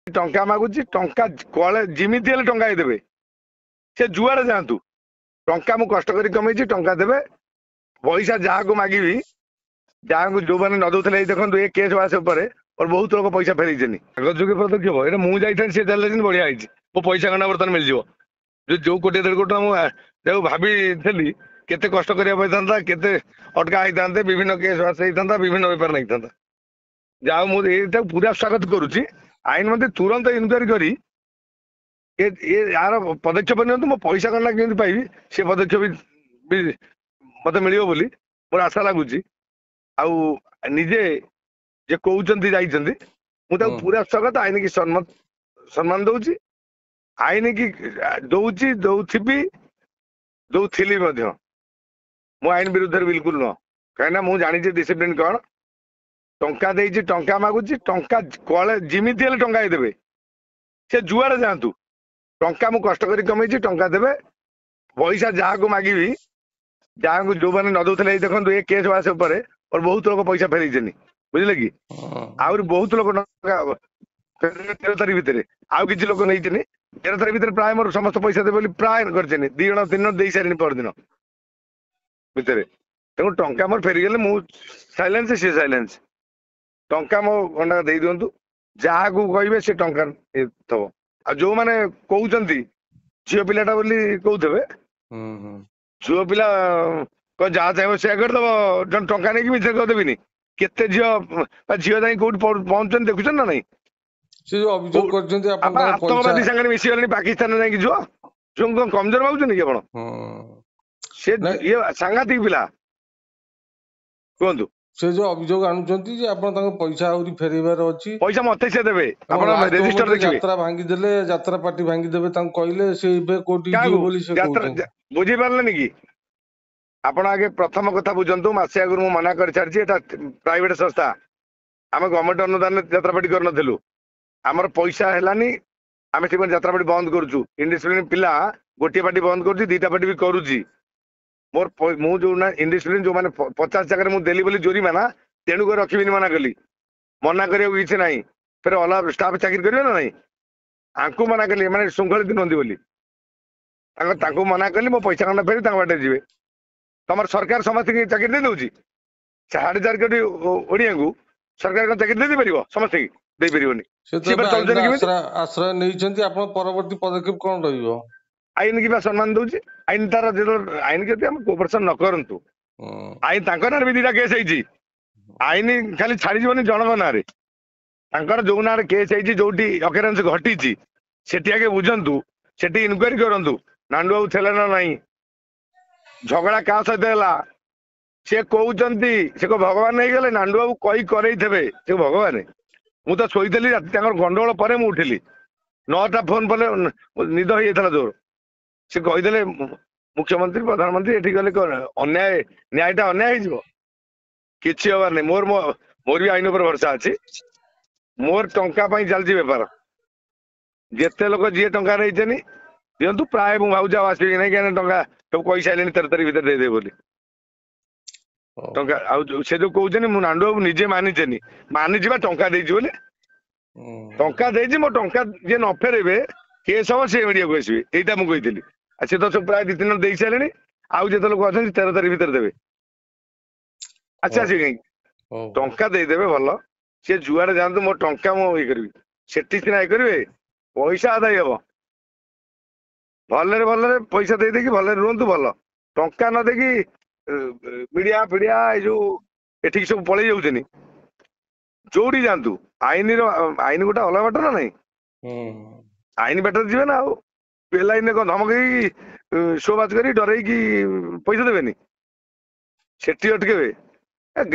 ଟଙ୍କା ମାଗୁଛି ଟଙ୍କା କଳେ ଯେମିତି ହେଲେ ଟଙ୍କା ଦେବେ ସେ ଯୁଆଡେ ଯାଆନ୍ତୁ ଟଙ୍କା ମୁଁ କଷ୍ଟ କରି କମେଇଛି ଟଙ୍କା ଦେବେ ପଇସା ଯାହାକୁ ମାଗିବି ଯାହାକୁ ଯୋଉମାନେ ନ ଦଉଥିଲେ ଏଇ ଦେଖନ୍ତୁ ଏ କେସ୍ ବାସ ଉପରେ ବହୁତ ଲୋକ ପଇସା ଫେରେଇଛନ୍ତି ଆଗଯୋଗୀ ପଦକ୍ଷେପ ଏଇଟା ମୁଁ ଯାଇଥାନ୍ତି ସେ ଚାଲିଛନ୍ତି ବଢିଆ ହେଇଛି ମୋ ପଇସା ଗଣ୍ଡା ବର୍ତ୍ତମାନ ମିଳିଯିବ ଯୋଉ କୋଟି 1.5 କୋଟି ଟଙ୍କା ମୁଁ ତାକୁ ଭାବିଥିଲି କେତେ କଷ୍ଟ କରିବା ପାଇଥାନ୍ତା କେତେ ଅଟକା ହେଇଥାନ୍ତେ ବିଭିନ୍ନ କେସ୍ ବାସ ହେଇଥାନ୍ତା ବିଭିନ୍ନ ବେପାର ନେଇଥାନ୍ତା ଯାହା ମୁଁ ଏଇଟାକୁ ପୁରା ସ୍ୱାଗତ କରୁଛି ଆଇନ ମନ୍ତ୍ରୀ ତୁରନ୍ତ ଇନକ୍ୱାରି କରି यार पदक्षेप नियंतु मो पैसा गणना केମିତି ପାଇବି ସେ ପଦକ୍ଷେପ ବି ମତେ ମିଳିବ ବୋଲି ମୋର ଆଶା ଲାଗୁଛି ଆଉ ନିଜେ ଯେ କହୁଛନ୍ତି ଯାଇଛନ୍ତି ମୁଁ ତାକୁ ପୁରା ସ୍ୱାଗତ ଆଇନ କି ସମ୍ମାନ ଦଉଛି ଆଇନ କି ଦଉଛି ଦଉଥିବି ଦଉଥିଲି ମଧ୍ୟ ମୁଁ ଆଇନ ବିରୁଦ୍ଧରେ ବିଲକୁଲ ନୁହଁ କାହିଁକି ନା ମୁଁ ଜାଣିଛି ଡିସିପ୍ଲିନ କଣ ଟଙ୍କା ଦେଇଛି ଟଙ୍କା ମାଗୁଛି ଟଙ୍କା କଳେ ଯେମିତି ହେଲେ ଟଙ୍କା ଦେବେ ସେ ଯୁଆଡେ ଯାଆନ୍ତୁ ଟଙ୍କା ମୁଁ କଷ୍ଟ କରି କମେଇଛି ଟଙ୍କା ଦେବେ ପଇସା ଯାହାକୁ ମାଗିବି ଯାହାକୁ ଯୋଉମାନେ ନ ଦଉଥିଲେ ଏଇ ଦେଖନ୍ତୁ ଏ କେସ୍ ବାସ ଉପରେ ବହୁତ ଲୋକ ପଇସା ଫେରେଇଛନ୍ତି ବୁଝିଲେ କି ଆହୁରି ବହୁତ ଲୋକ 13 ତାରିଖ ଭିତରେ ଆଉ କିଛି ଲୋକ ନେଇଛନ୍ତି 13 ତାରିଖ ଭିତରେ ପ୍ରାୟ ମୋର ସମସ୍ତ ପଇସା ଦେବେ ବୋଲି ପ୍ରାୟ କରିଛନ୍ତି 2 ଜଣ 3 ଜଣ ଦେଇ ସାରିନି ପରଦିନ ଭିତରେ ତେଣୁ ଟଙ୍କା ମୋର ଫେରିଗଲେ ମୁଁ ସାଇଲେନ୍ସ ସିଏ ସାଇଲେନ୍ସ ଟଙ୍କା ମୋ ଗଣ୍ଡା ଦେଇ ଦିଅନ୍ତୁ ଯାହାକୁ କହିବେ ସେ ଟଙ୍କା ଥବ ଆଉ ଯୋଉମାନେ କହୁଛନ୍ତି ଝିଅ ପିଲାଟା ବୋଲି କହୁଥିବେ ଝିଅ ପିଲା ଯାହା ଚାହିଁବ ସେୟା କରିଦବ ଜଣେ ଟଙ୍କା ନେଇକି ମିଛ କରିଦେବିନି କେତେ ଝିଅ ଝିଅ ଯାଇ କୋଉଠି ପହଞ୍ଚୁଛନ୍ତି ଦେଖୁଛନ୍ତି ନା ନାଇଁ ସେ ଯୋଉ ଅଭିଯୋଗ କରିଛନ୍ତି ଆତଙ୍କବାଦୀ ସାଙ୍ଗରେ ମିଶିଗଲେଣି ପାକିସ୍ତାନରେ ଯାଇକି ଝିଅ ଝିଅଙ୍କୁ କଣ କମଜୋର ଭାବୁଛନ୍ତି କି ଆପଣ ସେ ଇଏ ସାଂଘାତିକ ପିଲା କୁହନ୍ତୁ ସେ ଯୋଉ ଅଭିଯୋଗ ଆଣୁଛନ୍ତି ଯେ ଆପଣ ତାଙ୍କ ପଇସା ଆହୁରି ଫେରେଇବାର ଅଛି ପଇସା ମତେ ସେ ଦେବେ ଆପଣ ରେଜିଷ୍ଟର ଦେଖିବେ ଯାତ୍ରା ଭାଙ୍ଗିଦେଲେ ଯାତ୍ରା ପାର୍ଟି ଭାଙ୍ଗିଦେବେ ତାଙ୍କୁ କହିଲେ ସେ ଏବେ କୋଉଠି ଯିବେ ବୋଲି ସେ କହୁଛନ୍ତି ବୁଝିପାରିଲେନି କି ଆପଣ ଆଗେ ପ୍ରଥମ କଥା ବୁଝନ୍ତୁ ମାସେ ଆଗରୁ ମୁଁ ମନା କରି ଛାଡିଛି ଏଟା ପ୍ରାଇଭେଟ ସଂସ୍ଥା ଆମେ ଗଭର୍ଣ୍ଣମେଣ୍ଟ ଅନୁଦାନରେ ଯାତ୍ରା ପାର୍ଟି କରିନଥିଲୁ ଆମର ପଇସା ହେଲାନି ଆମେ ସେଥିପାଇଁ ଯାତ୍ରା ପାର୍ଟି ବନ୍ଦ କରୁଛୁ ଇଣ୍ଡିସିପ୍ଲିନ ପିଲା ଗୋଟିଏ ପାର୍ଟି ବନ୍ଦ କରୁଛି 2ଟା ପାର୍ଟି ବି କରୁଛି ମୋର ମୁଁ ଯୋଉ ନା ଇଣ୍ଡିସିପ୍ଲିନ ଯୋଉମାନେ 50 ଜାଗାରେ ମୁଁ ଦେଲି ବୋଲି ଜୋରିମାନା ତେଣୁ କରି ରଖିବିନି ମନା କଲି ମନା କରିବାକୁ କିଛି ନାହିଁ ଫେରେ ଅଲଗା ଷ୍ଟାଫ ଚାକିରି କରିବେ ନା ନାହିଁ ଆଙ୍କୁ ମନା କଲି ମାନେ ଶୃଙ୍ଖଳିତ ନୁହନ୍ତି ବୋଲି ତାଙ୍କୁ ମନା କଲି ମୋ ପଇସା ଖଣ୍ଡ ଫେରି ତାଙ୍କ ବାଟରେ ଯିବେ ତମର ସରକାର ସମସ୍ତଙ୍କୁ ଚାକିରି ଦେଇ ଦଉଛି 4.5 କୋଟି ଓଡିଆଙ୍କୁ ସରକାର କଣ ଚାକିରି ଦେଇପାରିବ ସମସ୍ତଙ୍କୁ ଦେଇପାରିବନି ଆଶ୍ରୟ ନେଇଛନ୍ତି ଆପଣ ପରବର୍ତ୍ତୀ ପଦକ୍ଷେପ କଣ ରହିବ ଆଇନ କି ବା ସମ୍ମାନ ଦଉଛି ଆଇନ ତାର ଆଇନ ଯଦି ଆମେ କୋପରେସନ ନ କରନ୍ତୁ ଆଇନ ତାଙ୍କ ନାଁରେ ବି 2ଟା କେସ୍ ହେଇଛି ଆଇନ ଖାଲି ଛାଡିଯିବନି ଜଣଙ୍କ ନାଁରେ ତାଙ୍କର ଯୋଉ ନାଁରେ କେସ୍ ହେଇଛି ଯୋଉଠି ଅକେରେନ୍ସ ଘଟିଛି ସେଠି ଆଗେ ବୁଝନ୍ତୁ ସେଠି ଇନକ୍ୱାରି କରନ୍ତୁ ନାଣ୍ଡୁ ବାବୁ ଥିଲେ ନା ନାହିଁ ଝଗଡା କାହା ସହିତ ହେଲା ସେ କହୁଛନ୍ତି ସେ ଭଗବାନ ହେଇଗଲେ ନାଣ୍ଡୁ ବାବୁ କରେଇଥିବେ ସେ ଭଗବାନ ମୁଁ ତ ଶୋଇଥିଲି ରାତି ତାଙ୍କର ଗଣ୍ଡଗୋଳ ପରେ ମୁଁ ଉଠିଲି 9ଟା ଫୋନ ପରେ ନିଦ ହେଇଯାଇଥିଲା ଜୋର ସେ କହିଦେଲେ ମୁଖ୍ୟମନ୍ତ୍ରୀ ପ୍ରଧାନମନ୍ତ୍ରୀ ଏଠି ଗଲେ ଅନ୍ୟାୟ ନ୍ୟାୟଟା ଅନ୍ୟାୟ ହେଇଯିବ କିଛି ହବାର ନାହିଁ ମୋର ବି ଆଇନ ଉପରେ ଭରସା ଅଛି ମୋର ଟଙ୍କା ପାଇଁ ଚାଲିଛି ବେପାର ଯେତେ ଲୋକ ଯିଏ ଟଙ୍କା ନେଇଛନ୍ତି ଦିଅନ୍ତୁ ପ୍ରାୟ ମୁଁ ଭାବୁଛି ଆଉ ଆସିବି ନାହିଁ କାହିଁକି ଟଙ୍କା ସବୁ କହିସାରିଲେଣି 13 ତାରିଖ ଭିତରେ ଦେଇଦେବେ ବୋଲି ଟଙ୍କା ଆଉ ସେ ଯୋଉ କହୁଛନ୍ତି ମୁଁ ନାଣ୍ଡୁ ବାବୁ ନିଜେ ମାନିଛି ବା ଟଙ୍କା ଦେଇଛି ବୋଲି ଟଙ୍କା ଦେଇଛି ମୋ ଟଙ୍କା ଯିଏ ନ ଫେରେଇବେ କେସ୍ ହବ ସେ ମିଡିଆକୁ ଆସିବେ ଏଇଟା ମୁଁ କହିଥିଲି ଆଉ ସେ ତ ସବୁ ପ୍ରାୟ 2-3 ଜଣ ଦେଇ ସାରିଲେଣି ଆଉ ଯେତେ ଲୋକ ଅଛନ୍ତି 13 ତାରିଖ ଭିତରେ ଦେବେ ଆଚ୍ଛା ସେ କାହିଁକି ଟଙ୍କା ଦେଇଦେବେ ଭଲ ସେ ଯୁଆଡେ ଯାଆନ୍ତୁ ମୋ ଟଙ୍କା ମୁଁ ଇଏ କରିବି ସେଠି ସିନା ଇଏ କରିବେ ପଇସା ଆଦାୟ ହବ ଭଲରେ ପଇସା ଦେଇଦେଇକି ଭଲରେ ରୁହନ୍ତୁ ଭଲ ଟଙ୍କା ନ ଦେଇକି ମିଡିଆ ଫିଡିଆ ଏଇ ଯୋଉ ଏଠିକି ସବୁ ପଳେଇ ଯାଉଛନ୍ତି ଯୋଉଠି ଯାଆନ୍ତୁ ଆଇନ ଗୋଟେ ଅଲଗା ବାଟ ନା ନାହିଁ ଆଇନ ବାଟରେ ଯିବେ ନା ଆଉ ବେଲାଇନରେ କଣ ଧମକେଇକି ଶୋ ବାଜ କରି ଡରେଇକି ପଇସା ଦେବେନି ସେଠି ଅଟକେଇବେ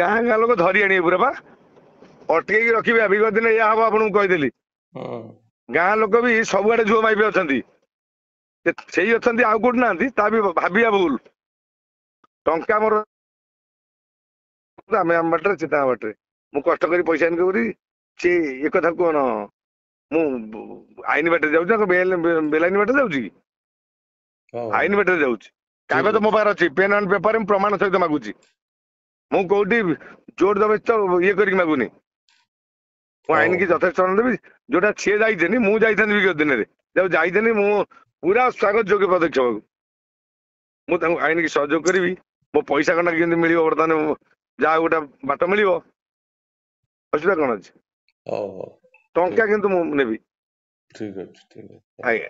ଗାଁ ଲୋକ ଧରି ଆଣିବେ ପୁରା ବା ଅଟକେଇକି ରଖିବେ ବିଗତ ଦିନ ଏଇଆ ହବ ଆପଣଙ୍କୁ କହିଦେଲି ଗାଁ ଲୋକ ବି ସବୁଆଡେ ଝୁଅ ମାଇପେ ଅଛନ୍ତି ସେଇ ଅଛନ୍ତି ଆଉ କୋଉଠି ନାହାନ୍ତି ତା ବି ଭାବିବା ଭୁଲ ଟଙ୍କା ମୋର ଆମେ ଆମ ବାଟରେ ସେ ତା ବାଟରେ ମୁଁ କଷ୍ଟ କରି ପଇସା ଇନକମ୍ କରି ସେ ଏ କଥା କଣ ମୁଁ ଆଇନ ବାଟରେ ଯାଉଛି ବେଲାଇନ ବାଟରେ ଯାଉଛି କି ଆଇନ ବାଟରେ ଯାଉଛି କାଗଜ ମୋ ପାଖରେ ଅଛି ପେନ୍ ଆଣ୍ଡ ପେପର ମୁଁ ପ୍ରମାଣ ସହିତ ମାଗୁଛି ମୁଁ କୋଉଠି ଜୋର ଜବରଦସ୍ତ ଇଏ କରିକି ମାଗୁନି ମୁଁ ଆଇନ କି ଯଥେଷ୍ଟ ସମ୍ମାନ ଦେବି। ଯୋଉଟା ସିଏ ଯାଇଛନ୍ତି ମୁଁ ଯାଇଥାନ୍ତି ବିଗତ ଦିନରେ, ଯୋଉ ଯାଇଥାନ୍ତି ମୁଁ ପୁରା ସ୍ୱାଗତ ଯୋଗ୍ୟ ପଦକ୍ଷେପକୁ ମୁଁ ତାଙ୍କୁ ଆଇନ କି ସହଯୋଗ କରିବି। ମୋ ପଇସା ଖଣ୍ଡା କେମିତି ମିଳିବ, ବର୍ତ୍ତମାନ ଯାହା ଗୋଟେ ବାଟ ମିଳିବ, ଅସୁବିଧା କଣ ଅଛି? ହଉ ହଉ ଟଙ୍କା କିନ୍ତୁ ମୁଁ ନେବି। ଠିକ ଅଛି ଠିକ ଅଛି। ଆଜ୍ଞା।